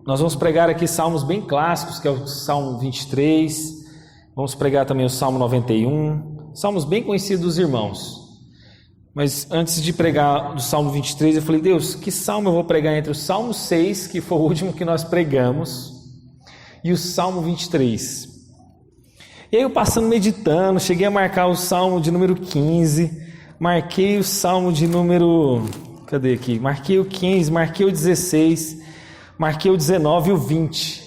Nós vamos pregar aqui salmos bem clássicos, que é o Salmo 23, vamos pregar também o Salmo 91, salmos bem conhecidos dos irmãos. Mas antes de pregar do Salmo 23, eu falei, Deus, que salmo eu vou pregar entre o Salmo 6, que foi o último que nós pregamos, e o Salmo 23? E aí eu passando, meditando, cheguei a marcar o Salmo de número 15, marquei o Salmo de número... Cadê aqui? Marquei o 15, marquei o 16, marquei o 19 e o 20.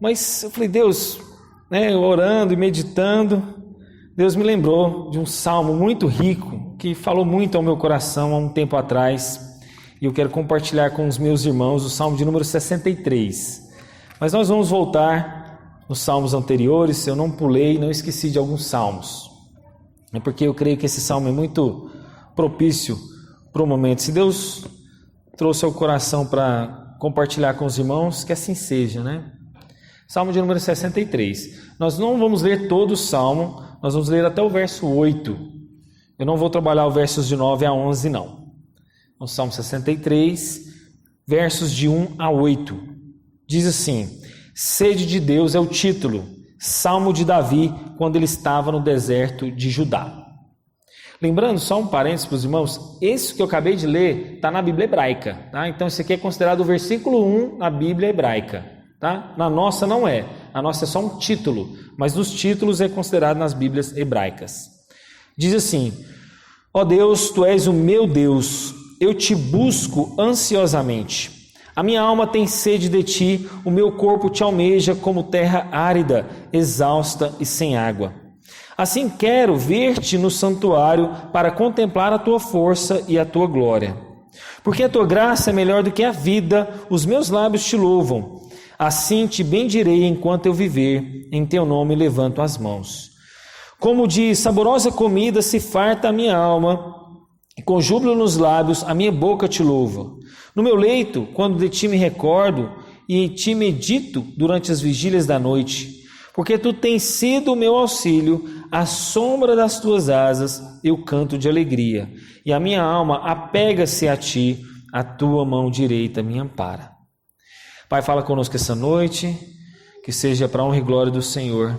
Mas eu falei, Deus, orando e meditando, Deus me lembrou de um salmo muito rico, que falou muito ao meu coração há um tempo atrás, e eu quero compartilhar com os meus irmãos o salmo de número 63. Mas nós vamos voltar nos salmos anteriores, eu não pulei, não esqueci de alguns salmos. É porque eu creio que esse salmo é muito propício para o momento. Se Deus trouxe ao coração para compartilhar com os irmãos, que assim seja, né? Salmo de número 63. Nós não vamos ler todo o salmo, nós vamos ler até o verso 8. Eu não vou trabalhar os versos de 9 a 11, não. O Salmo 63, versos de 1 a 8. Diz assim: Sede de Deus é o título, Salmo de Davi, quando ele estava no deserto de Judá. Lembrando, só um parênteses para os irmãos, esse que eu acabei de ler está na Bíblia hebraica, tá? Então esse aqui é considerado o versículo 1 na Bíblia hebraica, tá? Na nossa não é, a nossa é só um título, mas nos títulos é considerado nas Bíblias hebraicas. Diz assim: Ó Deus, Tu és o meu Deus, eu te busco ansiosamente. A minha alma tem sede de Ti, o meu corpo Te almeja como terra árida, exausta e sem água. Assim quero ver-te no santuário para contemplar a tua força e a tua glória. Porque a tua graça é melhor do que a vida, os meus lábios te louvam. Assim te bendirei enquanto eu viver, em teu nome levanto as mãos. Como de saborosa comida se farta a minha alma, e com júbilo nos lábios a minha boca te louva. No meu leito, quando de ti me recordo, e em ti medito durante as vigílias da noite, porque tu tens sido o meu auxílio, à sombra das tuas asas eu canto de alegria, e a minha alma apega-se a ti, a tua mão direita me ampara. Pai, fala conosco essa noite, que seja para a honra e glória do Senhor,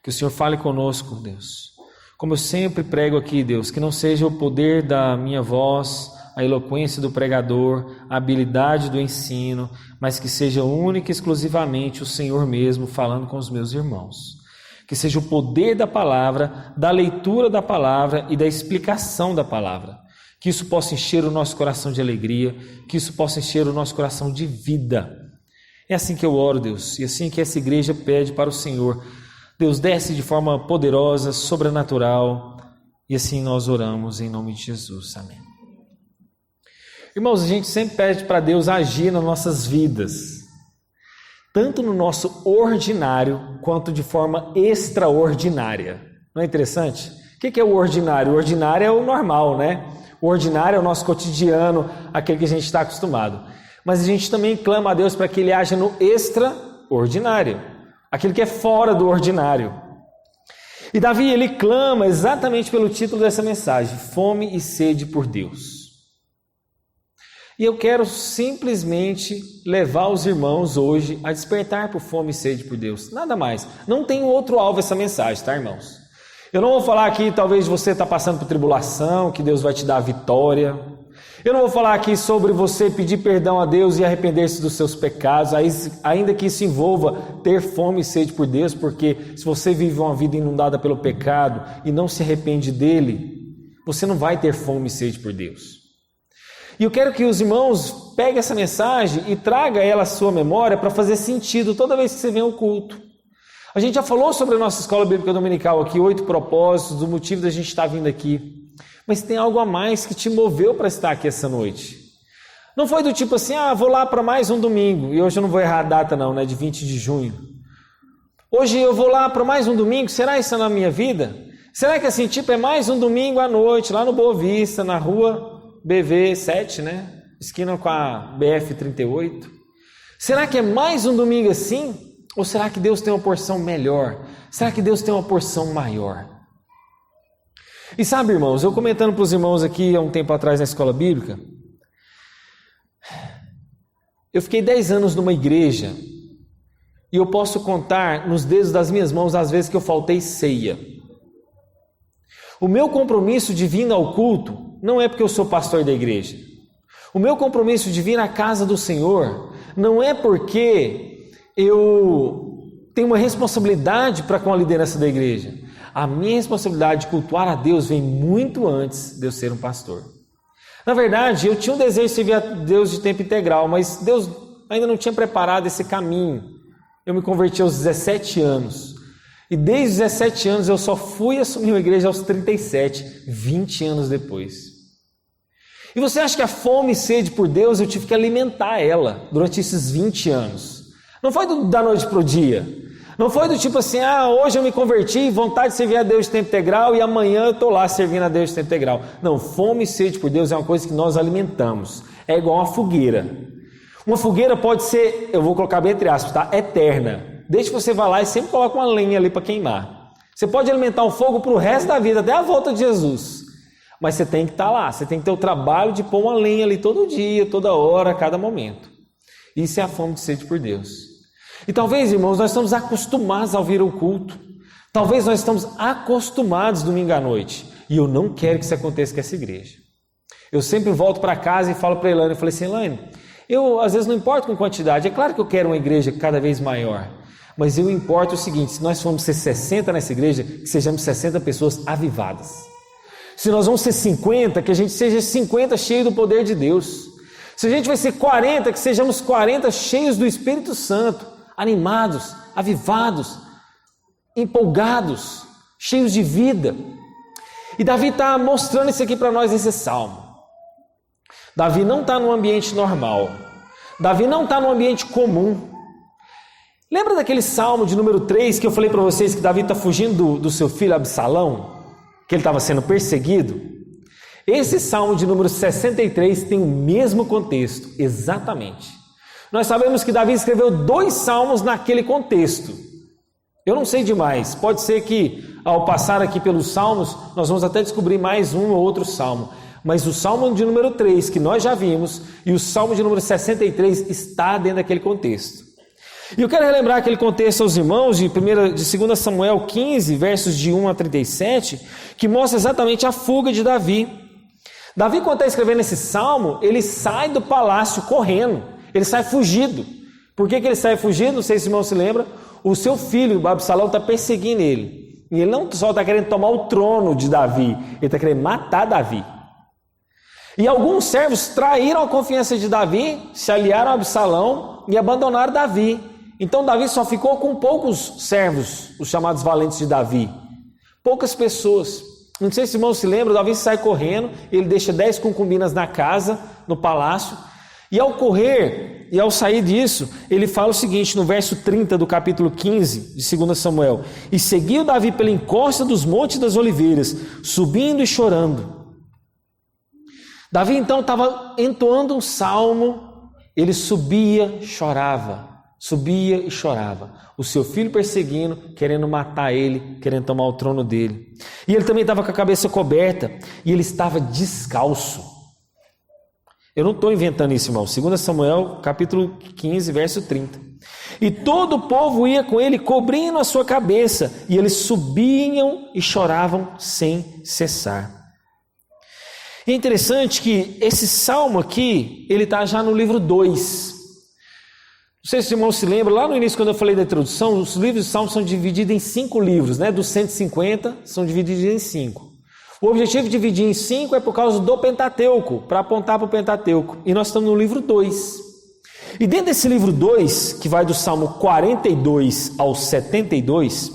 que o Senhor fale conosco, Deus. Como eu sempre prego aqui, Deus, que não seja o poder da minha voz, a eloquência do pregador, a habilidade do ensino, mas que seja única e exclusivamente o Senhor mesmo falando com os meus irmãos. Que seja o poder da palavra, da leitura da palavra e da explicação da palavra. Que isso possa encher o nosso coração de alegria, que isso possa encher o nosso coração de vida. É assim que eu oro, Deus, e assim que essa igreja pede para o Senhor. Deus, desce de forma poderosa, sobrenatural, e assim nós oramos em nome de Jesus. Amém. Irmãos, a gente sempre pede para Deus agir nas nossas vidas, tanto no nosso ordinário, quanto de forma extraordinária. Não é interessante? O que é o ordinário? O ordinário é o normal, né? O ordinário é o nosso cotidiano, aquele que a gente está acostumado. Mas a gente também clama a Deus para que Ele haja no extraordinário, aquilo que é fora do ordinário. E Davi, ele clama exatamente pelo título dessa mensagem: fome e sede por Deus. E eu quero simplesmente levar os irmãos hoje a despertar por fome e sede por Deus. Nada mais. Não tem outro alvo essa mensagem, tá, irmãos? Eu não vou falar aqui, talvez você está passando por tribulação, que Deus vai te dar a vitória. Eu não vou falar aqui sobre você pedir perdão a Deus e arrepender-se dos seus pecados, ainda que isso envolva ter fome e sede por Deus, porque se você vive uma vida inundada pelo pecado e não se arrepende dele, você não vai ter fome e sede por Deus. E eu quero que os irmãos peguem essa mensagem e tragam ela à sua memória para fazer sentido toda vez que você vem ao culto. A gente já falou sobre a nossa escola bíblica dominical aqui, 8 propósitos, o motivo da gente estar vindo aqui. Mas tem algo a mais que te moveu para estar aqui essa noite. Não foi do tipo assim, vou lá para mais um domingo, e hoje eu não vou errar a data não, né, de 20 de junho. Hoje eu vou lá para mais um domingo, será isso na minha vida? Será que assim, tipo, é mais um domingo à noite, lá no Boa Vista, na rua BV 7, né? Esquina com a BF 38. Será que é mais um domingo assim? Ou será que Deus tem uma porção melhor? Será que Deus tem uma porção maior? E sabe, irmãos, eu comentando para os irmãos aqui há um tempo atrás na escola bíblica, Eu fiquei 10 anos numa igreja e eu posso contar nos dedos das minhas mãos as vezes que eu faltei ceia. O meu compromisso de vir ao culto não é porque eu sou pastor da igreja. O meu compromisso de vir à casa do Senhor não é porque eu tenho uma responsabilidade para com a liderança da igreja. A minha responsabilidade de cultuar a Deus vem muito antes de eu ser um pastor. Na verdade, eu tinha um desejo de servir a Deus de tempo integral, mas Deus ainda não tinha preparado esse caminho. Eu me converti aos 17 anos. E desde os 17 anos eu só fui assumir uma igreja aos 37, 20 anos depois. E você acha que a fome e sede por Deus, eu tive que alimentar ela durante esses 20 anos. Não foi da noite para o dia. Não foi do tipo assim, hoje eu me converti, vontade de servir a Deus de tempo integral e amanhã eu estou lá servindo a Deus de tempo integral. Não, fome e sede por Deus é uma coisa que nós alimentamos. É igual uma fogueira. Uma fogueira pode ser, eu vou colocar bem entre aspas, tá? Eterna. Desde que você vá lá e sempre coloca uma lenha ali para queimar. Você pode alimentar o fogo para o resto da vida, até a volta de Jesus. Mas você tem que estar lá, você tem que ter o trabalho de pôr uma lenha ali todo dia, toda hora, a cada momento. Isso é a fome de sede por Deus. E talvez, irmãos, nós estamos acostumados a ouvir o culto. Talvez nós estamos acostumados domingo à noite. E eu não quero que isso aconteça com essa igreja. Eu sempre volto para casa e falo para a Elaine, eu falei assim, Elaine, eu às vezes não importo com quantidade. É claro que eu quero uma igreja cada vez maior. Mas eu importo o seguinte, se nós formos ser 60 nessa igreja, que sejamos 60 pessoas avivadas. Se nós vamos ser 50, que a gente seja 50 cheio do poder de Deus. Se a gente vai ser 40, que sejamos 40 cheios do Espírito Santo, animados, avivados, empolgados, cheios de vida. E Davi está mostrando isso aqui para nós nesse salmo. Davi não está num ambiente normal. Davi não está num ambiente comum. Lembra daquele salmo de número 3 que eu falei para vocês que Davi está fugindo do seu filho Absalão? Que ele estava sendo perseguido? Esse salmo de número 63 tem o mesmo contexto, exatamente. Nós sabemos que Davi escreveu 2 salmos naquele contexto. Eu não sei demais, pode ser que ao passar aqui pelos salmos, nós vamos até descobrir mais um ou outro salmo. Mas o salmo de número 3, que nós já vimos, e o salmo de número 63 está dentro daquele contexto. E eu quero relembrar aquele contexto aos irmãos de 2 Samuel 15, versos de 1 a 37, que mostra exatamente a fuga de Davi. Davi, quando está escrevendo esse salmo, ele sai do palácio correndo, ele sai fugido. Por que ele sai fugido? Não sei se o irmão se lembra. O seu filho, Absalão, está perseguindo ele. E ele não só está querendo tomar o trono de Davi, ele está querendo matar Davi. E alguns servos traíram a confiança de Davi, se aliaram a Absalão e abandonaram Davi. Então Davi só ficou com poucos servos, os chamados valentes de Davi. Poucas pessoas. Não sei se o irmão se lembra, Davi sai correndo, ele deixa 10 concubinas na casa, no palácio. E ao correr, e ao sair disso, ele fala o seguinte, no verso 30 do capítulo 15 de 2 Samuel. E seguiu Davi pela encosta dos montes das oliveiras, subindo e chorando. Davi então estava entoando um salmo, ele subia, chorava. Subia e chorava, o seu filho perseguindo, querendo matar ele, querendo tomar o trono dele. E ele também estava com a cabeça coberta, e ele estava descalço. Eu não estou inventando isso, irmão. 2 Samuel, capítulo 15, verso 30. E todo o povo ia com ele, cobrindo a sua cabeça, e eles subiam e choravam sem cessar. E é interessante que esse salmo aqui, ele está já no livro 2. Não sei se o irmão se lembra, lá no início quando eu falei da introdução, os livros de Salmos são divididos em 5 livros, né? Dos 150 são divididos em 5. O objetivo de dividir em 5 é por causa do Pentateuco, para apontar para o Pentateuco. E nós estamos no livro 2. E dentro desse livro 2, que vai do Salmo 42 ao 72,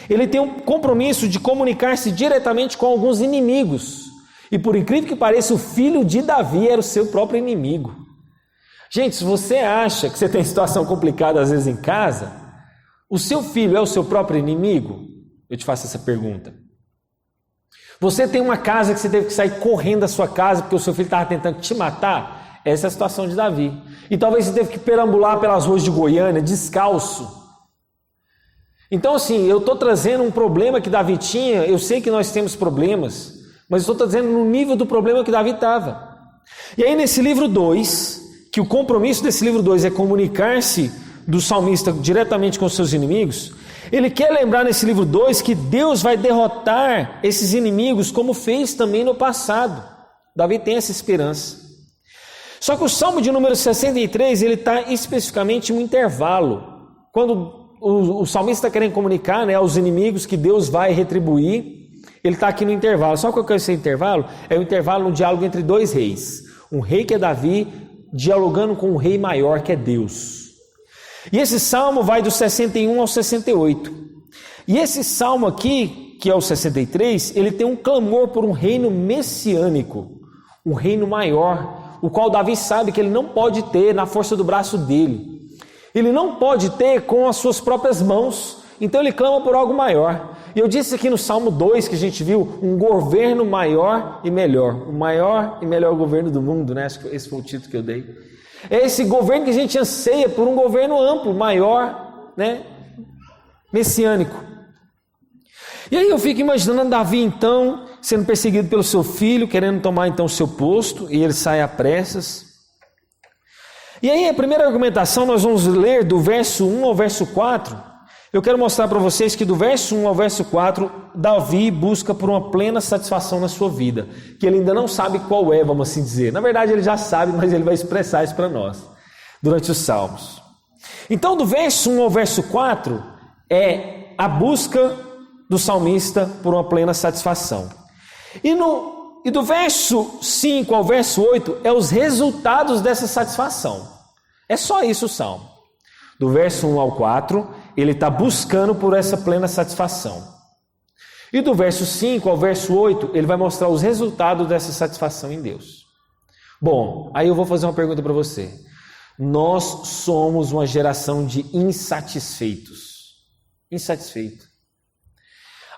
ele tem um compromisso de comunicar-se diretamente com alguns inimigos. E por incrível que pareça, o filho de Davi era o seu próprio inimigo. Gente, se você acha que você tem situação complicada às vezes em casa, o seu filho é o seu próprio inimigo? Eu te faço essa pergunta. Você tem uma casa que você teve que sair correndo da sua casa porque o seu filho estava tentando te matar? Essa é a situação de Davi. E talvez você teve que perambular pelas ruas de Goiânia, descalço. Então assim, eu estou trazendo um problema que Davi tinha, eu sei que nós temos problemas, mas estou trazendo no nível do problema que Davi estava. E aí nesse livro 2... que o compromisso desse livro 2 é comunicar-se do salmista diretamente com seus inimigos, ele quer lembrar nesse livro 2 que Deus vai derrotar esses inimigos como fez também no passado. Davi tem essa esperança. Só que o Salmo de número 63, ele está especificamente em um intervalo. Quando o salmista está querendo comunicar, né, aos inimigos que Deus vai retribuir, ele está aqui no intervalo. Só que eu quero esse intervalo é o intervalo no diálogo entre dois reis. Um rei que é Davi, dialogando com um rei maior que é Deus. E esse salmo vai do 61 ao 68. E esse salmo aqui, que é o 63, ele tem um clamor por um reino messiânico, um reino maior, o qual Davi sabe que ele não pode ter na força do braço dele. Ele não pode ter com as suas próprias mãos, então ele clama por algo maior. E eu disse aqui no Salmo 2 que a gente viu um governo maior e melhor, o maior e melhor governo do mundo, né? Esse foi o título que eu dei. É esse governo que a gente anseia por um governo amplo, maior, né? Messiânico. E aí eu fico imaginando Davi então sendo perseguido pelo seu filho, querendo tomar então o seu posto, e ele sai a pressas. E aí a primeira argumentação nós vamos ler do verso 1 ao verso 4. Eu quero mostrar para vocês que do verso 1 ao verso 4, Davi busca por uma plena satisfação na sua vida, que ele ainda não sabe qual é, vamos assim dizer. Na verdade ele já sabe, mas ele vai expressar isso para nós, durante os salmos. Então do verso 1 ao verso 4, é a busca do salmista por uma plena satisfação. E do verso 5 ao verso 8 é os resultados dessa satisfação. É só isso o salmo. Do verso 1 ao 4, ele está buscando por essa plena satisfação. E do verso 5 ao verso 8, ele vai mostrar os resultados dessa satisfação em Deus. Bom, aí eu vou fazer uma pergunta para você. Nós somos uma geração de insatisfeitos. Insatisfeito.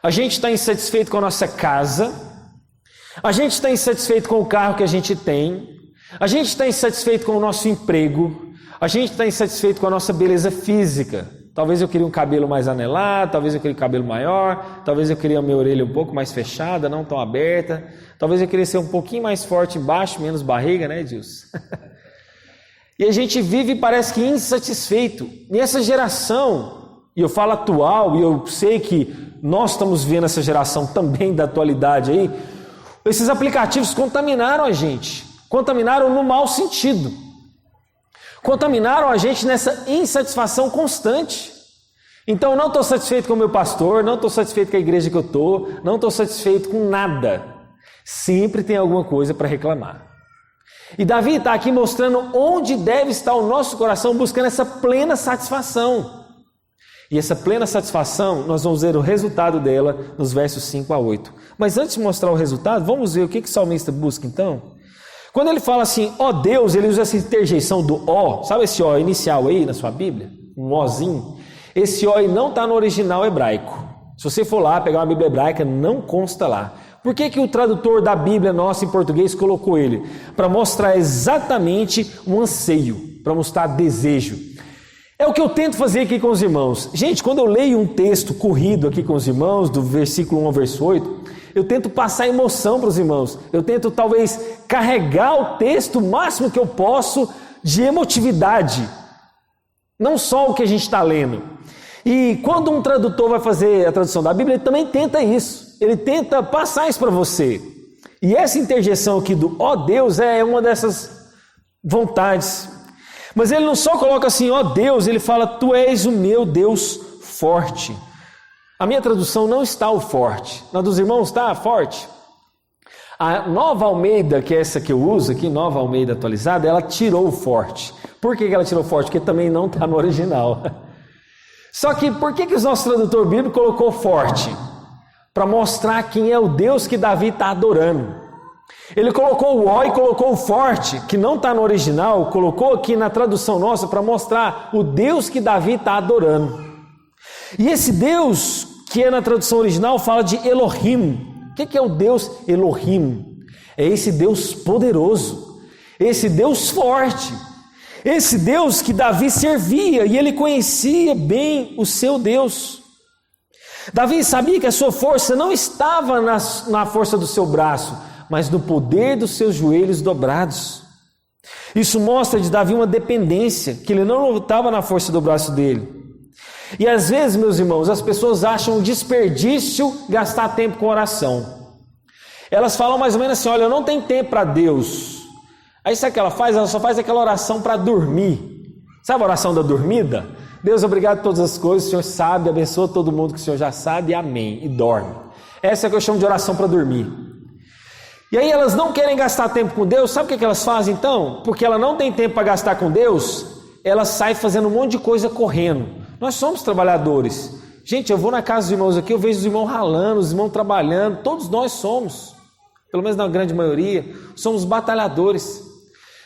A gente está insatisfeito com a nossa casa. A gente está insatisfeito com o carro que a gente tem. A gente está insatisfeito com o nosso emprego. A gente está insatisfeito com a nossa beleza física. Talvez eu queria um cabelo mais anelado, talvez eu queria um cabelo maior, talvez eu queria a minha orelha um pouco mais fechada, não tão aberta. Talvez eu queria ser um pouquinho mais forte embaixo, menos barriga, né, Edilson? E a gente vive e parece que insatisfeito. E essa geração, e eu falo atual, e eu sei que nós estamos vendo essa geração também da atualidade aí, esses aplicativos contaminaram a gente. Contaminaram no mau sentido. Contaminaram a gente nessa insatisfação constante. Então eu não estou satisfeito com o meu pastor, não estou satisfeito com a igreja que eu estou, não estou satisfeito com nada. Sempre tem alguma coisa para reclamar. E Davi está aqui mostrando onde deve estar o nosso coração, buscando essa plena satisfação. E essa plena satisfação, nós vamos ver o resultado dela nos versos 5 a 8. Mas antes de mostrar o resultado, vamos ver o que o salmista busca então? Quando ele fala assim, ó Deus, ele usa essa interjeição do ó, sabe esse ó inicial aí na sua Bíblia? Um ózinho. Esse ó aí não está no original hebraico. Se você for lá pegar uma Bíblia hebraica, não consta lá. Por que o tradutor da Bíblia nossa em português colocou ele? Para mostrar exatamente um anseio, para mostrar desejo. É o que eu tento fazer aqui com os irmãos. Gente, quando eu leio um texto corrido aqui com os irmãos, do versículo 1 ao verso 8, eu tento passar emoção para os irmãos. Eu tento talvez carregar o texto o máximo que eu posso de emotividade. Não só o que a gente está lendo. E quando um tradutor vai fazer a tradução da Bíblia, ele também tenta isso. Ele tenta passar isso para você. E essa interjeição aqui do ó Deus é uma dessas vontades. Mas ele não só coloca assim, ó Deus, ele fala, tu és o meu Deus forte. A minha tradução não está o forte. Na dos irmãos está forte. A Nova Almeida, que é essa que eu uso aqui, Nova Almeida atualizada, ela tirou o forte. Por que ela tirou o forte? Porque também não está no original. Só que por que os nossos tradutor bíblico colocou forte? Para mostrar quem é o Deus que Davi está adorando. Ele colocou o ó e colocou o forte, que não está no original, colocou aqui na tradução nossa para mostrar o Deus que Davi está adorando. E esse Deus, que é na tradução original, fala de Elohim. O que é o Deus Elohim? É esse Deus poderoso, esse Deus forte, esse Deus que Davi servia e ele conhecia bem o seu Deus. Davi sabia que a sua força não estava na força do seu braço, mas no poder dos seus joelhos dobrados. Isso mostra de Davi uma dependência, que ele não lutava na força do braço dele. E às vezes, meus irmãos, as pessoas acham um desperdício gastar tempo com oração. Elas falam mais ou menos assim: olha, eu não tenho tempo para Deus. Aí sabe o que ela faz? Ela só faz aquela oração para dormir. Sabe a oração da dormida? Deus, obrigado por todas as coisas, o Senhor sabe, abençoa todo mundo que o Senhor já sabe, amém, e dorme. Essa é a que eu chamo de oração para dormir. E aí elas não querem gastar tempo com Deus. Sabe o que elas fazem então? Porque ela não tem tempo para gastar com Deus, ela sai fazendo um monte de coisa correndo. Nós somos trabalhadores. Gente, eu vou na casa dos irmãos aqui, eu vejo os irmãos ralando, os irmãos trabalhando, todos nós somos, pelo menos na grande maioria, somos batalhadores.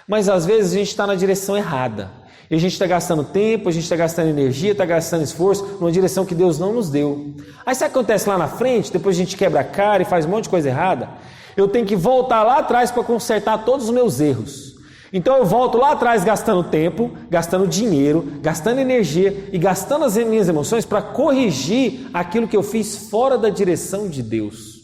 Mas às vezes a gente está na direção errada. E a gente está gastando tempo, a gente está gastando energia, está gastando esforço numa direção que Deus não nos deu. Aí sabe o que acontece lá na frente? Depois a gente quebra a cara e faz um monte de coisa errada. Eu tenho que voltar lá atrás para consertar todos os meus erros. Então eu volto lá atrás gastando tempo, gastando dinheiro, gastando energia e gastando as minhas emoções para corrigir aquilo que eu fiz fora da direção de Deus.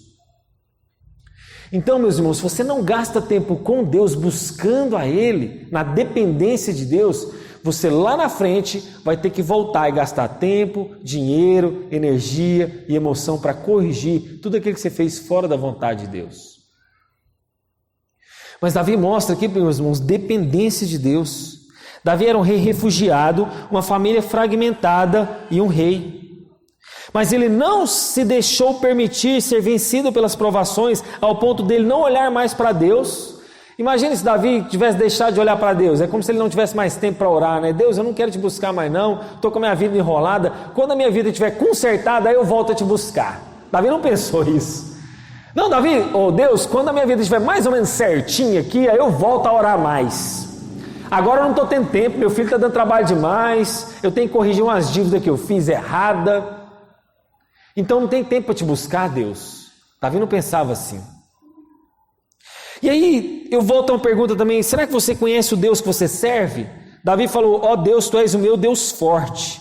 Então, meus irmãos, se você não gasta tempo com Deus, buscando a Ele, na dependência de Deus, você lá na frente vai ter que voltar e gastar tempo, dinheiro, energia e emoção para corrigir tudo aquilo que você fez fora da vontade de Deus. Mas Davi mostra aqui, meus irmãos, dependência de Deus. Davi era um rei refugiado, uma família fragmentada e um rei. Mas ele não se deixou permitir ser vencido pelas provações ao ponto dele não olhar mais para Deus. Imagine se Davi tivesse deixado de olhar para Deus. É como se ele não tivesse mais tempo para orar, né? Deus, eu não quero te buscar mais não, estou com a minha vida enrolada. Quando a minha vida estiver consertada, aí eu volto a te buscar. Davi não pensou isso. Não, Davi, Deus, quando a minha vida estiver mais ou menos certinha aqui, aí eu volto a orar mais. Agora eu não estou tendo tempo, meu filho está dando trabalho demais, eu tenho que corrigir umas dívidas que eu fiz errada. Então não tem tempo para te buscar, Deus. Davi não pensava assim. E aí eu volto a uma pergunta também: será que você conhece o Deus que você serve? Davi falou: ó Deus, tu és o meu Deus forte,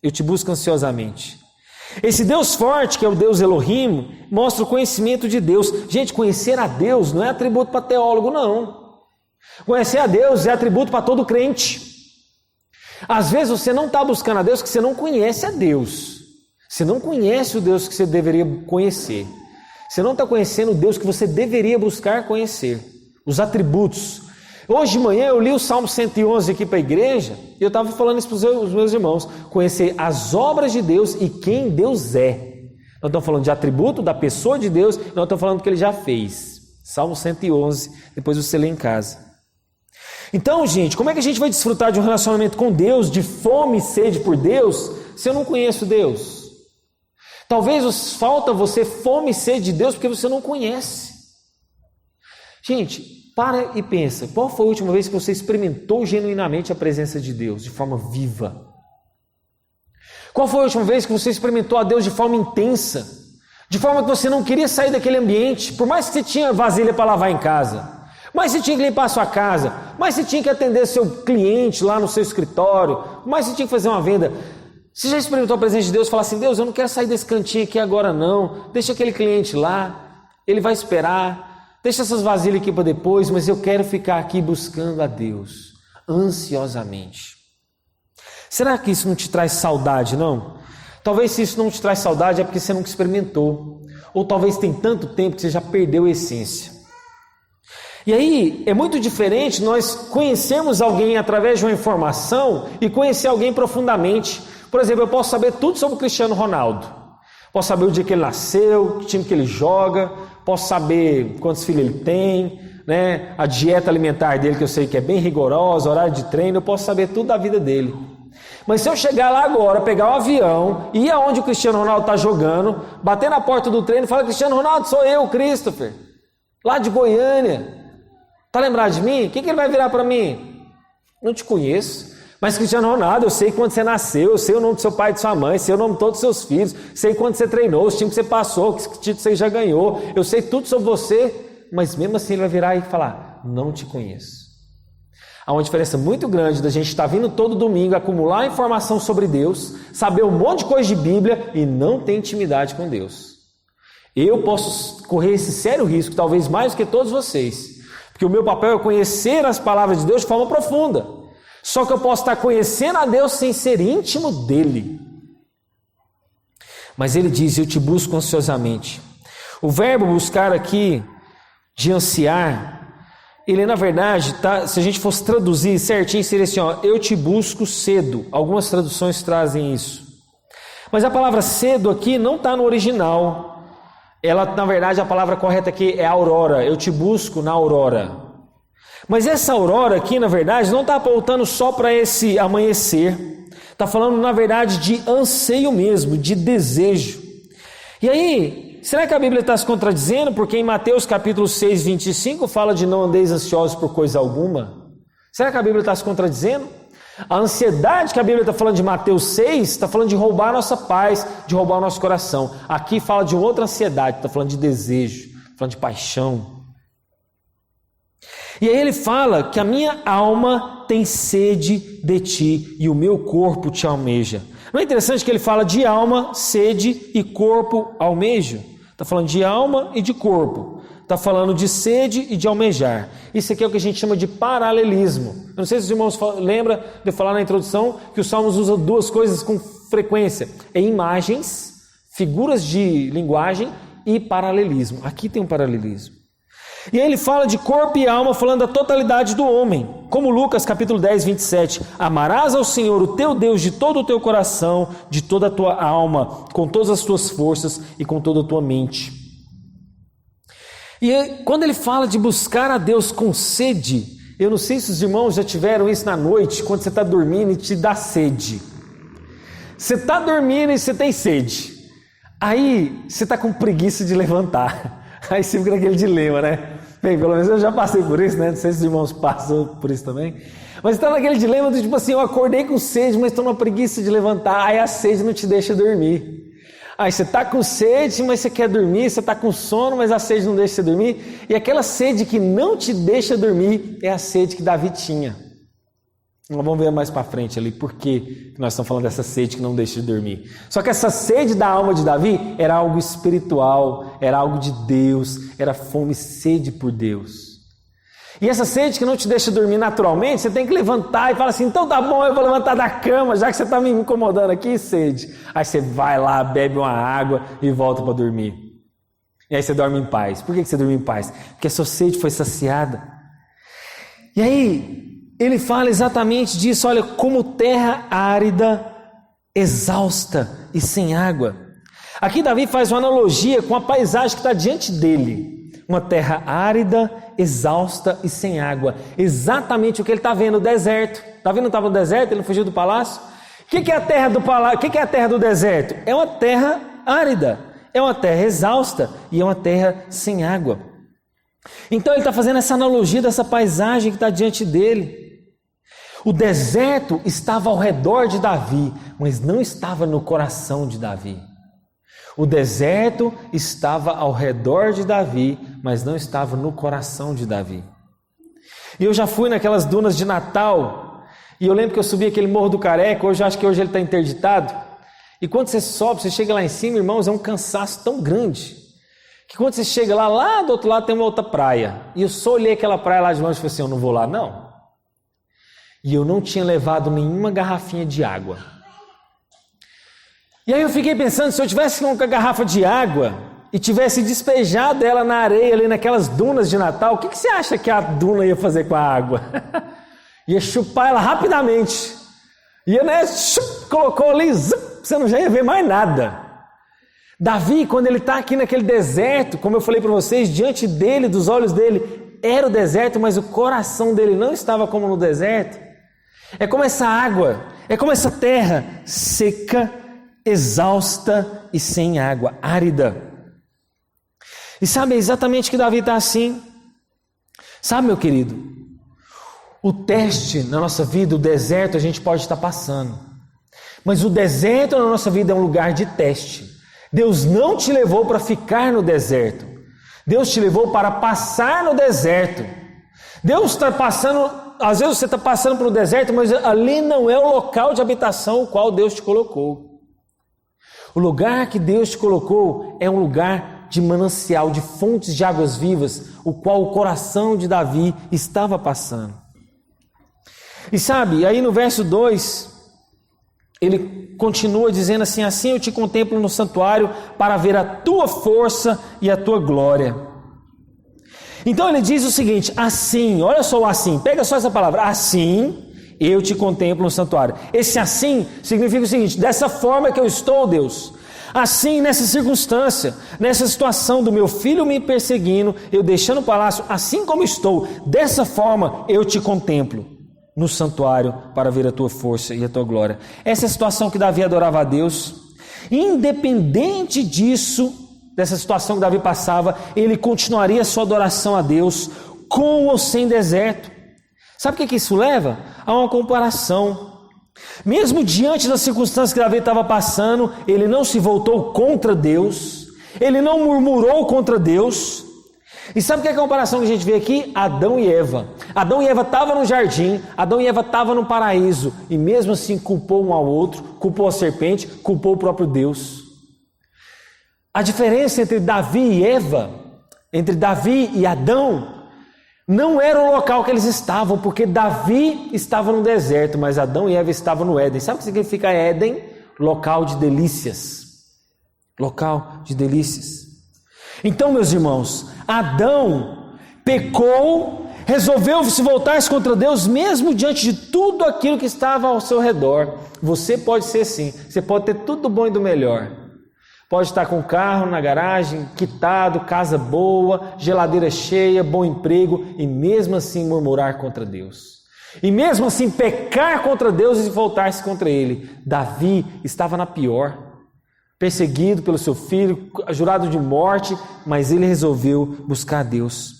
eu te busco ansiosamente. Esse Deus forte, que é o Deus Elohim, mostra o conhecimento de Deus. Gente, conhecer a Deus não é atributo para teólogo, não. Conhecer a Deus é atributo para todo crente. Às vezes você não está buscando a Deus porque você não conhece a Deus. Você não conhece o Deus que você deveria conhecer. Você não está conhecendo o Deus que você deveria buscar conhecer. Os atributos. Hoje de manhã eu li o Salmo 111 aqui para a igreja e eu estava falando isso para os meus irmãos. Conhecer as obras de Deus e quem Deus é. Nós estamos falando de atributo da pessoa de Deus, nós estamos falando do que Ele já fez. Salmo 111, depois você lê em casa. Então, gente, como é que a gente vai desfrutar de um relacionamento com Deus, de fome e sede por Deus, se eu não conheço Deus? Talvez falta você fome e sede de Deus porque você não conhece. Gente, para e pensa, qual foi a última vez que você experimentou genuinamente a presença de Deus de forma viva? Qual foi a última vez que você experimentou a Deus de forma intensa? De forma que você não queria sair daquele ambiente, por mais que você tinha vasilha para lavar em casa, mas você tinha que limpar a sua casa, mas você tinha que atender seu cliente lá no seu escritório, mas você tinha que fazer uma venda. Você já experimentou a presença de Deus e falar assim: Deus, eu não quero sair desse cantinho aqui agora não, deixa aquele cliente lá, ele vai esperar, deixa essas vasilhas aqui para depois, mas eu quero ficar aqui buscando a Deus, ansiosamente. Será que isso não te traz saudade, não? Talvez se isso não te traz saudade é porque você nunca experimentou, ou talvez tem tanto tempo que você já perdeu a essência. E aí é muito diferente nós conhecermos alguém através de uma informação e conhecer alguém profundamente. Por exemplo, eu posso saber tudo sobre o Cristiano Ronaldo. Posso saber o dia que ele nasceu, que time que ele joga, posso saber quantos filhos ele tem, né? A dieta alimentar dele, que eu sei que é bem rigorosa, horário de treino, eu posso saber tudo da vida dele. Mas se eu chegar lá agora, pegar um avião, ir aonde o Cristiano Ronaldo está jogando, bater na porta do treino e falar: Cristiano Ronaldo, sou eu, Christopher, lá de Goiânia. Tá lembrado de mim? O que ele vai virar para mim? Não te conheço. Mas Cristiano Ronaldo, eu sei quando você nasceu, eu sei o nome do seu pai e de sua mãe, sei o nome de todos os seus filhos, sei quando você treinou, os times que você passou, que título você já ganhou, eu sei tudo sobre você, mas mesmo assim ele vai virar e falar: não te conheço. Há uma diferença muito grande da gente estar vindo todo domingo, acumular informação sobre Deus, saber um monte de coisa de Bíblia e não ter intimidade com Deus. Eu posso correr esse sério risco, talvez mais do que todos vocês, Porque o meu papel é conhecer as palavras de Deus de forma profunda. Só que eu posso estar conhecendo a Deus sem ser íntimo dele. Mas ele diz: eu te busco ansiosamente. O verbo buscar aqui, de ansiar, ele na verdade, se a gente fosse traduzir certinho, seria assim, ó, eu te busco cedo. Algumas traduções trazem isso. Mas a palavra cedo aqui não está no original. Ela, na verdade, a palavra correta aqui é aurora. Eu te busco na aurora. Mas essa aurora aqui, na verdade, não está apontando só para esse amanhecer. Está falando, na verdade, de anseio mesmo, de desejo. E aí, será que a Bíblia está se contradizendo? Porque em Mateus capítulo 6, 25, fala de não andeis ansiosos por coisa alguma. Será que a Bíblia está se contradizendo? A ansiedade que a Bíblia está falando de Mateus 6, está falando de roubar a nossa paz, de roubar o nosso coração. Aqui fala de outra ansiedade, está falando de desejo, falando de paixão. E aí ele fala que a minha alma tem sede de ti e o meu corpo te almeja. Não é interessante que ele fala de alma, sede e corpo almeja? Está falando de alma e de corpo. Está falando de sede e de almejar. Isso aqui é o que a gente chama de paralelismo. Eu não sei se os irmãos lembram de eu falar na introdução que os salmos usam duas coisas com frequência. É imagens, figuras de linguagem e paralelismo. Aqui tem um paralelismo. E aí ele fala de corpo e alma, falando da totalidade do homem. Como Lucas capítulo 10, 27. Amarás ao Senhor, o teu Deus, de todo o teu coração, de toda a tua alma, com todas as tuas forças e com toda a tua mente. E aí, quando ele fala de buscar a Deus com sede, eu não sei se os irmãos já tiveram isso na noite, quando você está dormindo e te dá sede. Você está dormindo e você tem sede. Aí você está com preguiça de levantar. Aí você fica naquele dilema, né? Bem, pelo menos eu já passei por isso, né? Não sei se os irmãos passam por isso também. Mas está naquele dilema do tipo assim, eu acordei com sede, mas estou numa preguiça de levantar. Aí a sede não te deixa dormir. Aí você está com sede, mas você quer dormir. Você está com sono, mas a sede não deixa você dormir. E aquela sede que não te deixa dormir é a sede que Davi tinha. Nós vamos ver mais para frente ali por que nós estamos falando dessa sede que não deixa de dormir. Só que essa sede da alma de Davi era algo espiritual, era algo de Deus, era fome e sede por Deus. E essa sede que não te deixa dormir naturalmente, você tem que levantar e falar assim, então tá bom, eu vou levantar da cama, já que você está me incomodando aqui, sede. Aí você vai lá, bebe uma água e volta para dormir. E aí você dorme em paz. Por que você dorme em paz? Porque a sua sede foi saciada. E aí ele fala exatamente disso, olha, como terra árida, exausta e sem água. Aqui Davi faz uma analogia com a paisagem que está diante dele. Uma terra árida, exausta e sem água. Exatamente o que ele está vendo no deserto. Davi não estava no deserto, ele não fugiu do palácio. O que é a terra do palácio? O que é a terra do deserto? É uma terra árida, é uma terra exausta e é uma terra sem água. Então ele está fazendo essa analogia dessa paisagem que está diante dele. O deserto estava ao redor de Davi, mas não estava no coração de Davi. O deserto estava ao redor de Davi, mas não estava no coração de Davi. E eu já fui naquelas dunas de Natal, e eu lembro que eu subi aquele Morro do Careca, acho que hoje ele está interditado. E quando você sobe, você chega lá em cima, irmãos, é um cansaço tão grande, que quando você chega lá do outro lado tem uma outra praia. E eu só olhei aquela praia lá de longe e falei assim, eu não vou lá não. E eu não tinha levado nenhuma garrafinha de água. E aí eu fiquei pensando, se eu tivesse com uma garrafa de água e tivesse despejado ela na areia ali naquelas dunas de Natal, o que você acha que a duna ia fazer com a água? Ia chupar ela rapidamente. Ia, né, colocou ali, você não já ia ver mais nada. Davi, quando ele está aqui naquele deserto, como eu falei para vocês, diante dele, dos olhos dele, era o deserto, mas o coração dele não estava como no deserto. É como essa água, é como essa terra seca, exausta e sem água, árida. E sabe, é exatamente que Davi está assim. Sabe, meu querido, o teste na nossa vida, o deserto a gente pode estar passando, mas o deserto na nossa vida é um lugar de teste. Deus não te levou para ficar no deserto, Deus te levou para passar no deserto. Deus está passando, às vezes você está passando pelo deserto, mas ali não é o local de habitação o qual Deus te colocou. O lugar que Deus te colocou é um lugar de manancial, de fontes de águas vivas, o qual o coração de Davi estava passando. E sabe, aí no verso 2, ele continua dizendo assim: assim eu te contemplo no santuário para ver a tua força e a tua glória. Então ele diz o seguinte: assim, olha só o assim, pega só essa palavra, assim eu te contemplo no santuário. Esse assim significa o seguinte: dessa forma que eu estou, Deus, assim nessa circunstância, nessa situação do meu filho me perseguindo, eu deixando o palácio, assim como estou, dessa forma eu te contemplo no santuário para ver a tua força e a tua glória. Essa é a situação que Davi adorava a Deus. Independente disso, dessa situação que Davi passava, ele continuaria a sua adoração a Deus com ou sem deserto. Sabe o que isso leva? A uma comparação. Mesmo diante das circunstâncias que Davi estava passando, ele não se voltou contra Deus, ele não murmurou contra Deus. E sabe o que é a comparação que a gente vê aqui? Adão e Eva. Adão e Eva estavam no jardim, Adão e Eva estavam no paraíso, e mesmo assim culpou um ao outro, culpou a serpente, culpou o próprio Deus. A diferença entre Davi e Eva, entre Davi e Adão, não era o local que eles estavam, porque Davi estava no deserto, mas Adão e Eva estavam no Éden. Sabe o que significa Éden? Local de delícias. Local de delícias. Então, meus irmãos, Adão pecou, resolveu se voltar contra Deus, mesmo diante de tudo aquilo que estava ao seu redor. Você pode ser assim, você pode ter tudo do bom e do melhor. Pode estar com o carro na garagem, quitado, casa boa, geladeira cheia, bom emprego, e mesmo assim murmurar contra Deus. E mesmo assim pecar contra Deus e voltar-se contra Ele. Davi estava na pior, perseguido pelo seu filho, jurado de morte, mas ele resolveu buscar Deus.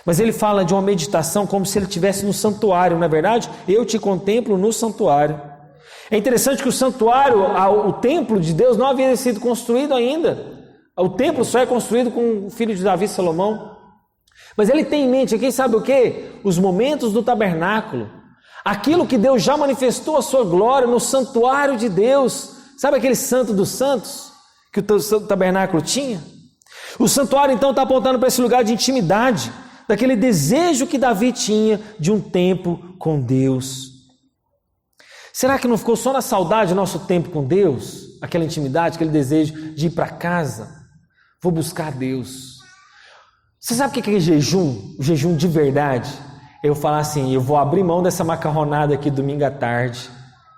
Mas ele fala de uma meditação como se ele estivesse no santuário, não é verdade? Eu te contemplo no santuário. É interessante que o santuário, o templo de Deus não havia sido construído ainda. O templo só é construído com o filho de Davi, Salomão. Mas ele tem em mente aqui, sabe o quê? Os momentos do tabernáculo. Aquilo que Deus já manifestou a sua glória no santuário de Deus. Sabe aquele santo dos santos que o tabernáculo tinha? O santuário então está apontando para esse lugar de intimidade, daquele desejo que Davi tinha de um tempo com Deus. Será que não ficou só na saudade o nosso tempo com Deus? Aquela intimidade, aquele desejo de ir para casa? Vou buscar Deus. Você sabe o que é jejum? O jejum de verdade. Eu falar assim: eu vou abrir mão dessa macarronada aqui domingo à tarde.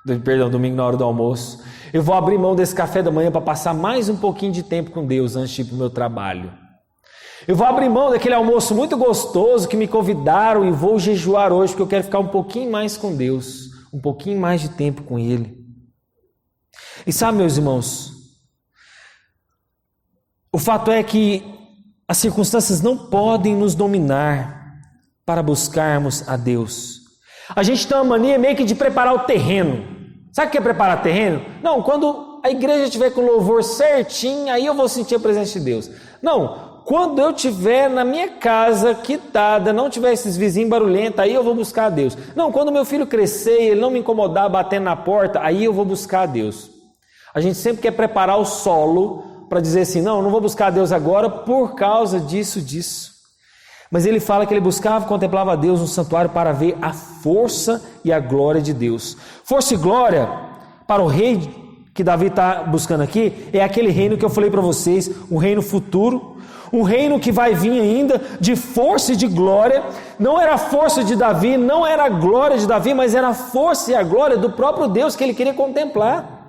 Domingo na hora do almoço. Eu vou abrir mão desse café da manhã para passar mais um pouquinho de tempo com Deus antes de ir para o meu trabalho. Eu vou abrir mão daquele almoço muito gostoso que me convidaram e vou jejuar hoje porque eu quero ficar um pouquinho mais com Deus, um pouquinho mais de tempo com Ele. E sabe, meus irmãos, o fato é que as circunstâncias não podem nos dominar para buscarmos a Deus. A gente tem uma mania meio que de preparar o terreno. Sabe o que é preparar terreno? Não, quando a igreja estiver com louvor certinho, aí eu vou sentir a presença de Deus. Não, quando eu estiver na minha casa quitada, não tiver esses vizinhos barulhentos, aí eu vou buscar a Deus. Não, quando meu filho crescer e ele não me incomodar batendo na porta, aí eu vou buscar a Deus. A gente sempre quer preparar o solo para dizer assim: não vou buscar a Deus agora por causa disso. Mas ele fala que ele buscava e contemplava a Deus no santuário para ver a força e a glória de Deus. Força e glória para o rei que Davi está buscando aqui é aquele reino que eu falei para vocês, um reino futuro, um reino que vai vir ainda de força e de glória. Não era a força de Davi, não era a glória de Davi, mas era a força e a glória do próprio Deus que ele queria contemplar.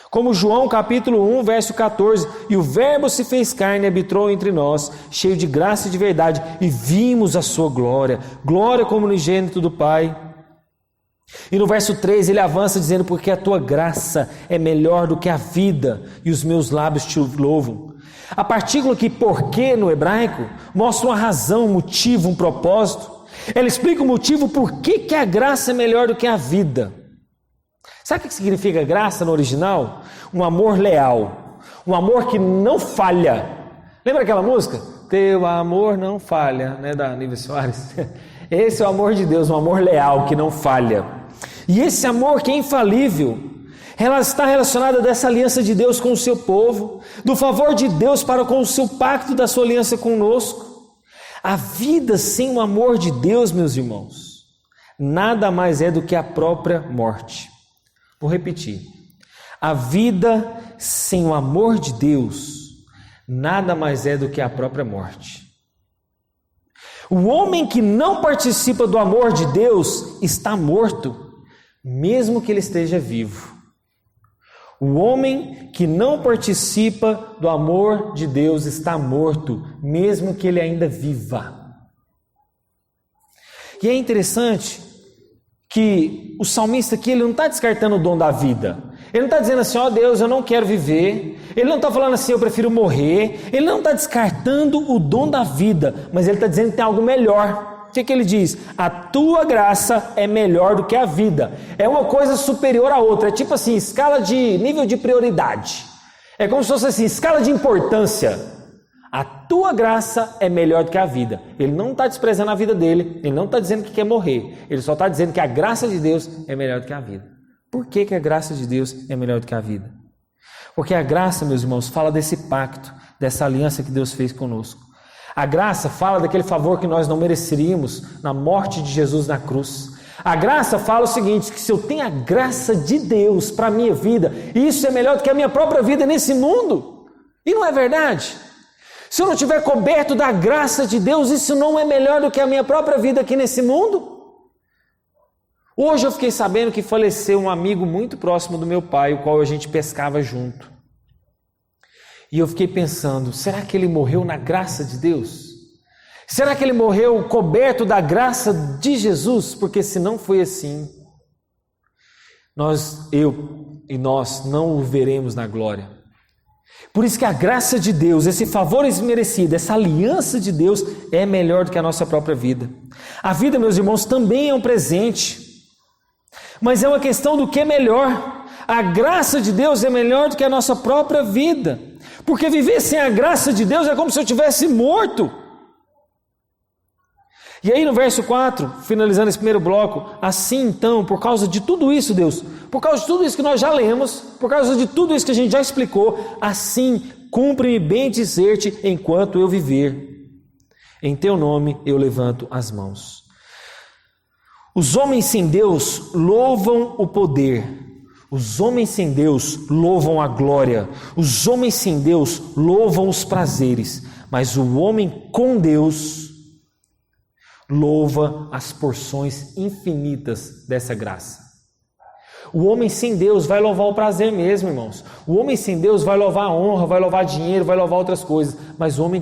Como João capítulo 1, verso 14, e o verbo se fez carne e habitou entre nós, cheio de graça e de verdade, e vimos a sua glória, glória como unigênito do Pai. E no verso 3 ele avança dizendo: porque a tua graça é melhor do que a vida, e os meus lábios te louvam. A partícula que porque no hebraico mostra uma razão, um motivo, um propósito. Ela explica o motivo por que a graça é melhor do que a vida. Sabe o que significa graça no original? Um amor leal, um amor que não falha. Lembra aquela música? Teu amor não falha, né, da Nívia Soares? Esse é o amor de Deus, um amor leal que não falha. E esse amor que é infalível, Ela está relacionada dessa aliança de Deus com o seu povo, do favor de Deus para com o seu pacto da sua aliança conosco. A vida sem o amor de Deus, meus irmãos, nada mais é do que a própria morte. Vou repetir. A vida sem o amor de Deus nada mais é do que a própria morte. O homem que não participa do amor de Deus está morto, mesmo que ele esteja vivo. O homem que não participa do amor de Deus está morto, mesmo que ele ainda viva. E é interessante que o salmista aqui, ele não está descartando o dom da vida. Ele não está dizendo assim, ó Deus, eu não quero viver. Ele não está falando assim, eu prefiro morrer. Ele não está descartando o dom da vida, mas ele está dizendo que tem algo melhor. O que ele diz? A tua graça é melhor do que a vida. É uma coisa superior à outra. É tipo assim, escala de nível de prioridade. É como se fosse assim, escala de importância. A tua graça é melhor do que a vida. Ele não está desprezando a vida dele. Ele não está dizendo que quer morrer. Ele só está dizendo que a graça de Deus é melhor do que a vida. Por que a graça de Deus é melhor do que a vida? Porque a graça, meus irmãos, fala desse pacto, dessa aliança que Deus fez conosco. A graça fala daquele favor que nós não mereceríamos na morte de Jesus na cruz. A graça fala o seguinte, que se eu tenho a graça de Deus para a minha vida, isso é melhor do que a minha própria vida nesse mundo. E não é verdade? Se eu não estiver coberto da graça de Deus, isso não é melhor do que a minha própria vida aqui nesse mundo? Hoje eu fiquei sabendo que faleceu um amigo muito próximo do meu pai, o qual a gente pescava junto. E eu fiquei pensando, será que ele morreu na graça de Deus? Será que ele morreu coberto da graça de Jesus? Porque se não foi assim, nós não o veremos na glória. Por isso que a graça de Deus, esse favor esmerecido, essa aliança de Deus é melhor do que a nossa própria vida. A vida, meus irmãos, também é um presente. Mas é uma questão do que é melhor. A graça de Deus é melhor do que a nossa própria vida. Porque viver sem a graça de Deus é como se eu tivesse morto. E aí no verso 4, finalizando esse primeiro bloco, assim então, por causa de tudo isso, Deus, por causa de tudo isso que nós já lemos, por causa de tudo isso que a gente já explicou, assim cumpre-me bem dizer-te enquanto eu viver. Em teu nome eu levanto as mãos. Os homens sem Deus louvam o poder, os homens sem Deus louvam a glória, os homens sem Deus louvam os prazeres, mas o homem com Deus louva as porções infinitas dessa graça. O homem sem Deus vai louvar o prazer mesmo, irmãos. O homem sem Deus vai louvar a honra, vai louvar dinheiro, vai louvar outras coisas, mas o homem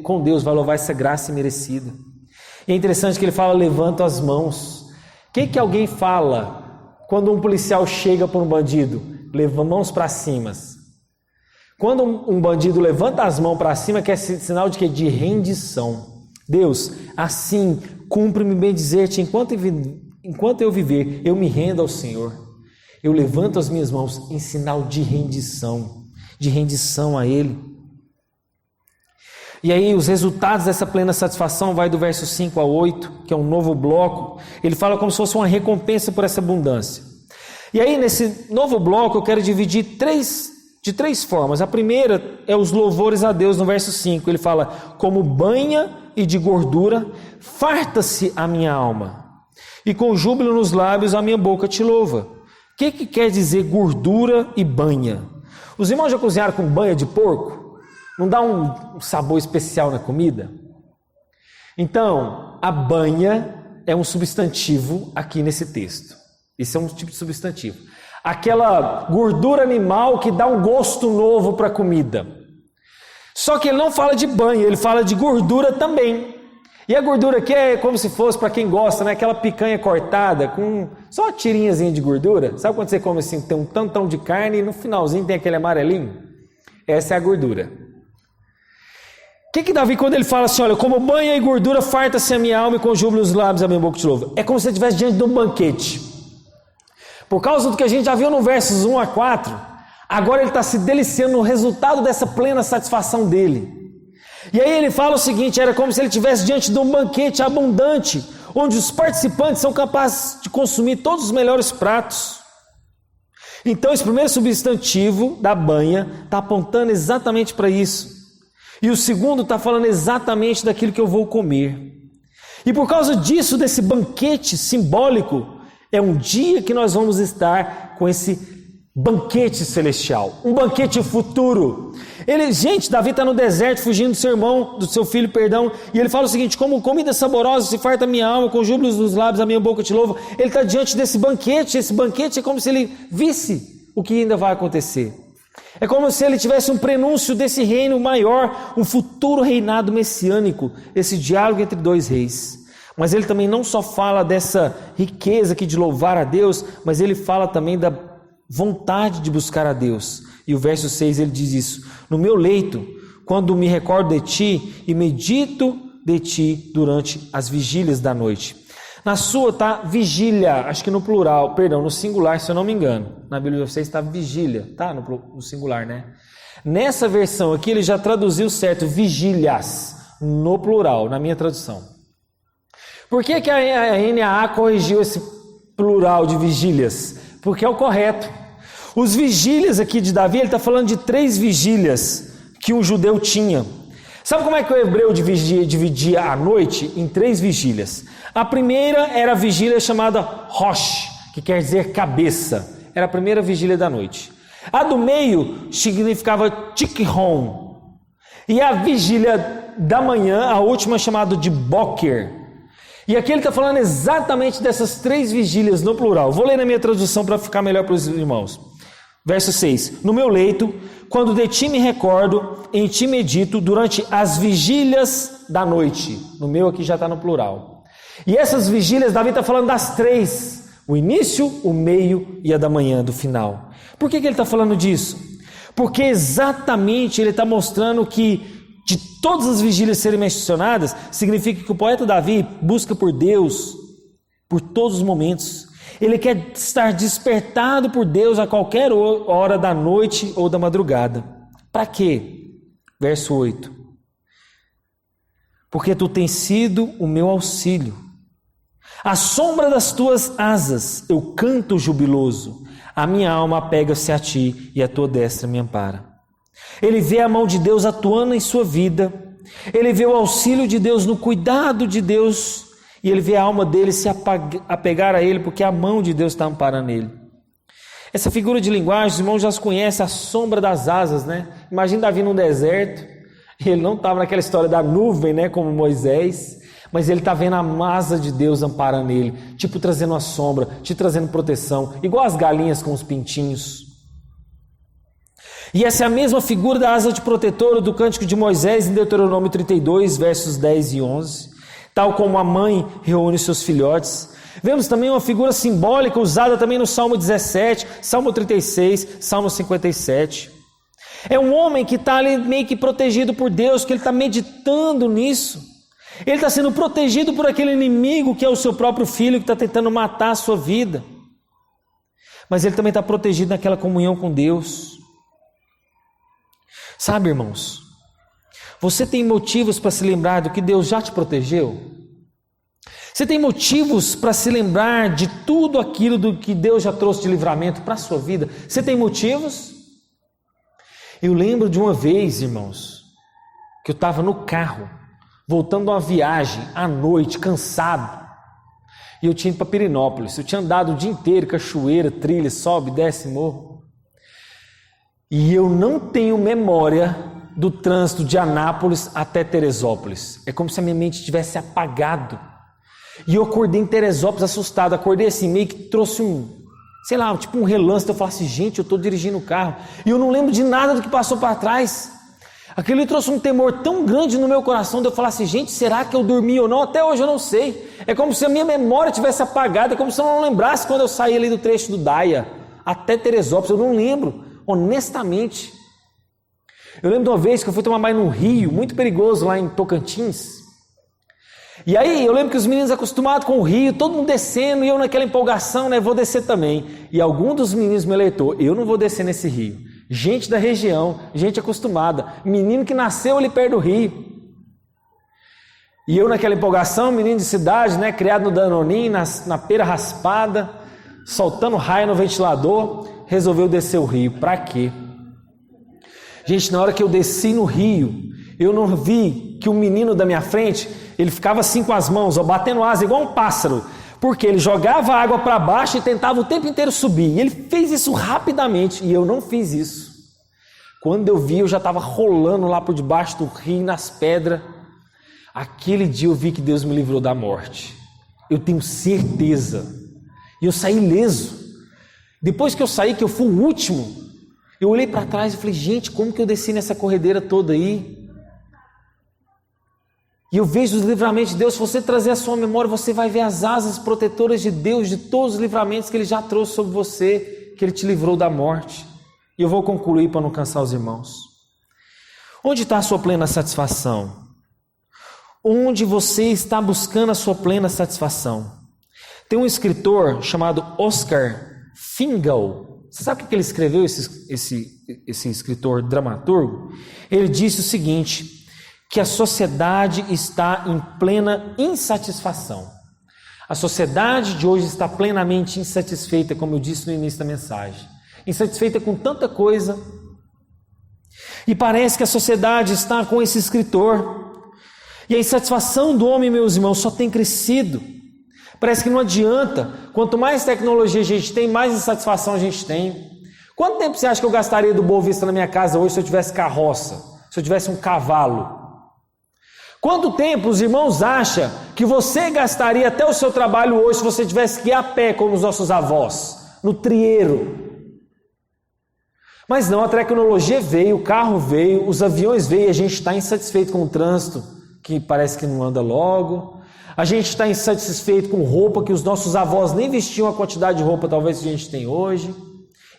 com Deus vai louvar essa graça imerecida. E é interessante que ele fala, levanta as mãos. O que alguém fala quando um policial chega para um bandido? Leva mãos para cima. Quando um bandido levanta as mãos para cima, que é sinal de quê? De rendição. Deus, assim, cumpre-me bem dizer-te, enquanto eu viver, eu me rendo ao Senhor. Eu levanto as minhas mãos em sinal de rendição a Ele. E aí os resultados dessa plena satisfação vai do verso 5 a 8, que é um novo bloco. Ele fala como se fosse uma recompensa por essa abundância. E aí nesse novo bloco eu quero dividir de três formas. A primeira é os louvores a Deus no verso 5. Ele fala, como banha e de gordura, farta-se a minha alma. E com júbilo nos lábios a minha boca te louva. O que quer dizer gordura e banha? Os irmãos já cozinharam com banha de porco? Não dá um sabor especial na comida? Então, a banha é um substantivo aqui nesse texto. Isso é um tipo de substantivo. Aquela gordura animal que dá um gosto novo para a comida. Só que ele não fala de banha, ele fala de gordura também. E a gordura aqui é como se fosse, para quem gosta, né? Aquela picanha cortada com só uma tirinhazinha de gordura. Sabe quando você come assim, tem um tantão de carne e no finalzinho tem aquele amarelinho? Essa é a gordura. O que Davi, quando ele fala assim, olha, como banha e gordura farta-se a minha alma e com júbilo nos lábios a minha boca te louva? É como se ele estivesse diante de um banquete. Por causa do que a gente já viu no versos 1 a 4, agora ele está se deliciando no resultado dessa plena satisfação dele. E aí ele fala o seguinte, era como se ele estivesse diante de um banquete abundante, onde os participantes são capazes de consumir todos os melhores pratos. Então esse primeiro substantivo da banha está apontando exatamente para isso. E o segundo está falando exatamente daquilo que eu vou comer. E por causa disso, desse banquete simbólico, é um dia que nós vamos estar com esse banquete celestial, um banquete futuro. Davi está no deserto fugindo do seu filho, e ele fala o seguinte: como comida saborosa se farta a minha alma, com júbilos nos lábios a minha boca te louva. Ele está diante desse banquete. Esse banquete é como se ele visse o que ainda vai acontecer. É como se ele tivesse um prenúncio desse reino maior, um futuro reinado messiânico, esse diálogo entre dois reis. Mas ele também não só fala dessa riqueza aqui de louvar a Deus, mas ele fala também da vontade de buscar a Deus. E o verso 6 ele diz isso: no meu leito, quando me recordo de ti e medito de ti durante as vigílias da noite. Na sua está vigília, acho que no plural, no singular, se eu não me engano. Na Bíblia de vocês está vigília, tá? No singular, né? Nessa versão aqui ele já traduziu certo, vigílias, no plural, na minha tradução. Por que a NAA corrigiu esse plural de vigílias? Porque é o correto. Os vigílias aqui de Davi, ele está falando de 3 vigílias que um judeu tinha. Sabe como é que o hebreu dividia a noite? Em 3 vigílias. A primeira era a vigília chamada Rosh, que quer dizer cabeça. Era a primeira vigília da noite. A do meio significava Tikhon. E a vigília da manhã, a última, chamada de Boker. E aqui ele está falando exatamente dessas 3 vigílias no plural. Vou ler na minha tradução para ficar melhor para os irmãos. Verso 6: no meu leito, quando de ti me recordo, em ti medito durante as vigílias da noite. No meu aqui já está no plural. E essas vigílias, Davi está falando das 3. O início, o meio e a da manhã, do final. Por que ele está falando disso? Porque exatamente ele está mostrando que de todas as vigílias serem mencionadas, significa que o poeta Davi busca por Deus por todos os momentos. Ele quer estar despertado por Deus a qualquer hora da noite ou da madrugada. Para quê? Verso 8: porque tu tens sido o meu auxílio. À sombra das tuas asas eu canto jubiloso. A minha alma apega-se a ti e a tua destra me ampara. Ele vê a mão de Deus atuando em sua vida. Ele vê o auxílio de Deus no cuidado de Deus. E ele vê a alma dele se apegar a ele, porque a mão de Deus está amparando ele. Essa figura de linguagem, os irmãos já se conhecem, a sombra das asas, né? Imagina Davi num deserto. Ele não estava naquela história da nuvem, né? Como Moisés. Mas ele está vendo a asa de Deus amparando ele. Tipo trazendo uma sombra, te trazendo proteção. Igual as galinhas com os pintinhos. E essa é a mesma figura da asa de protetora do cântico de Moisés em Deuteronômio 32, versos 10 e 11. Tal como a mãe reúne seus filhotes. Vemos também uma figura simbólica usada também no Salmo 17, Salmo 36, Salmo 57. É um homem que está ali meio que protegido por Deus, que ele está meditando nisso. Ele está sendo protegido por aquele inimigo que é o seu próprio filho, que está tentando matar a sua vida. Mas ele também está protegido naquela comunhão com Deus. Sabe, irmãos, você tem motivos para se lembrar do que Deus já te protegeu? Você tem motivos para se lembrar de tudo aquilo do que Deus já trouxe de livramento para a sua vida? Você tem motivos? Eu lembro de uma vez, irmãos, que eu estava no carro, voltando de uma viagem à noite, cansado, e eu tinha ido para Pirenópolis. Eu tinha andado o dia inteiro, cachoeira, trilha, sobe, desce, morro. E eu não tenho memória do trânsito de Anápolis até Teresópolis. É como se a minha mente tivesse apagado. E eu acordei em Teresópolis assustado. Acordei assim, meio que trouxe tipo um relance. Eu falei assim, gente, eu estou dirigindo o carro e eu não lembro de nada do que passou para trás. Aquilo trouxe um temor tão grande no meu coração, de eu falar assim, gente, será que eu dormi ou não? Até hoje eu não sei. É como se a minha memória tivesse apagado. É como se eu não lembrasse quando eu saí ali do trecho do Daia até Teresópolis. Eu não lembro, honestamente. Eu lembro de uma vez que eu fui tomar banho num rio, muito perigoso lá em Tocantins. E aí eu lembro que os meninos acostumados com o rio, todo mundo descendo, e eu naquela empolgação, né, vou descer também. E algum dos meninos me alertou, eu não vou descer nesse rio. Gente da região, gente acostumada, menino que nasceu ali perto do rio. E eu naquela empolgação, menino de cidade, né, criado no Danoninho, na pera raspada, soltando raio no ventilador, resolveu descer o rio. Para quê? Gente, na hora que eu desci no rio, eu não vi que o menino da minha frente, ele ficava assim com as mãos, ó, batendo asa igual um pássaro, porque ele jogava a água para baixo e tentava o tempo inteiro subir. E ele fez isso rapidamente e eu não fiz isso. Quando eu vi, eu já estava rolando lá por debaixo do rio, nas pedras. Aquele dia eu vi que Deus me livrou da morte. Eu tenho certeza. E eu saí ileso. Depois que eu saí, que eu fui o último, eu olhei para trás e falei, gente, como que eu desci nessa corredeira toda aí? E eu vejo os livramentos de Deus. Se você trazer a sua memória, você vai ver as asas protetoras de Deus, de todos os livramentos que Ele já trouxe sobre você, que Ele te livrou da morte. E eu vou concluir para não cansar os irmãos. Onde está a sua plena satisfação? Onde você está buscando a sua plena satisfação? Tem um escritor chamado Oscar Fingal. Você sabe o que ele escreveu, esse escritor dramaturgo? Ele disse o seguinte, que a sociedade está em plena insatisfação. A sociedade de hoje está plenamente insatisfeita, como eu disse no início da mensagem. Insatisfeita com tanta coisa. E parece que a sociedade está com esse escritor. E a insatisfação do homem, meus irmãos, só tem crescido. Parece que não adianta. Quanto mais tecnologia a gente tem, mais insatisfação a gente tem. Quanto tempo você acha que eu gastaria do Boa Vista na minha casa hoje se eu tivesse carroça? Se eu tivesse um cavalo? Quanto tempo os irmãos acham que você gastaria até o seu trabalho hoje se você tivesse que ir a pé como os nossos avós? No trieiro. Mas não, a tecnologia veio, o carro veio, os aviões veio e a gente está insatisfeito com o trânsito, que parece que não anda logo. A gente está insatisfeito com roupa, que os nossos avós nem vestiam a quantidade de roupa talvez que a gente tem hoje.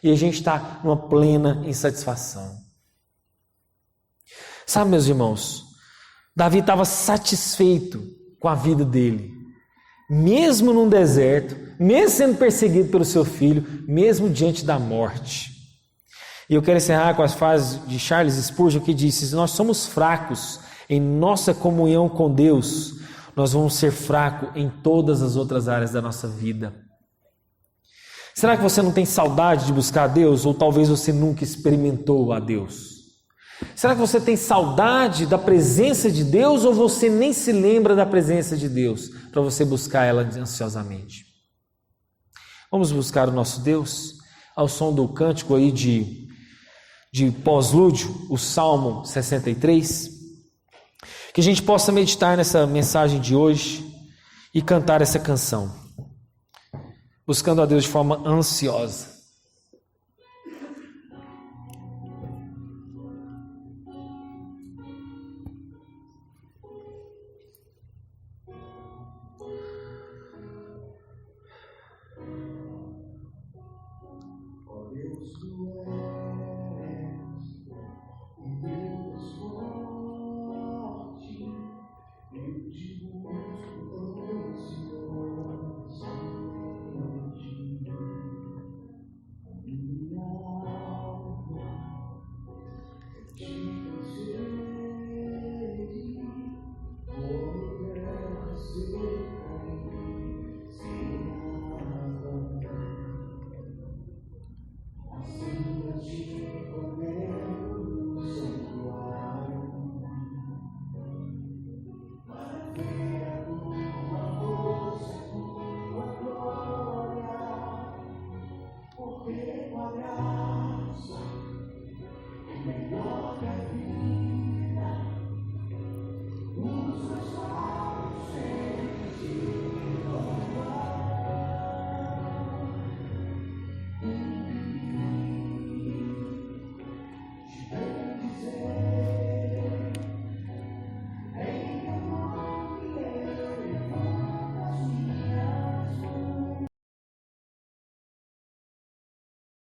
E a gente está numa plena insatisfação. Sabe, meus irmãos, Davi estava satisfeito com a vida dele. Mesmo num deserto, mesmo sendo perseguido pelo seu filho, mesmo diante da morte. E eu quero encerrar com as frases de Charles Spurgeon, que disse, se nós somos fracos em nossa comunhão com Deus, nós vamos ser fracos em todas as outras áreas da nossa vida. Será que você não tem saudade de buscar a Deus? Ou talvez você nunca experimentou a Deus? Será que você tem saudade da presença de Deus? Ou você nem se lembra da presença de Deus para você buscar ela ansiosamente? Vamos buscar o nosso Deus ao som do cântico aí de pós-lúdio, o Salmo 63. Que a gente possa meditar nessa mensagem de hoje e cantar essa canção, buscando a Deus de forma ansiosa.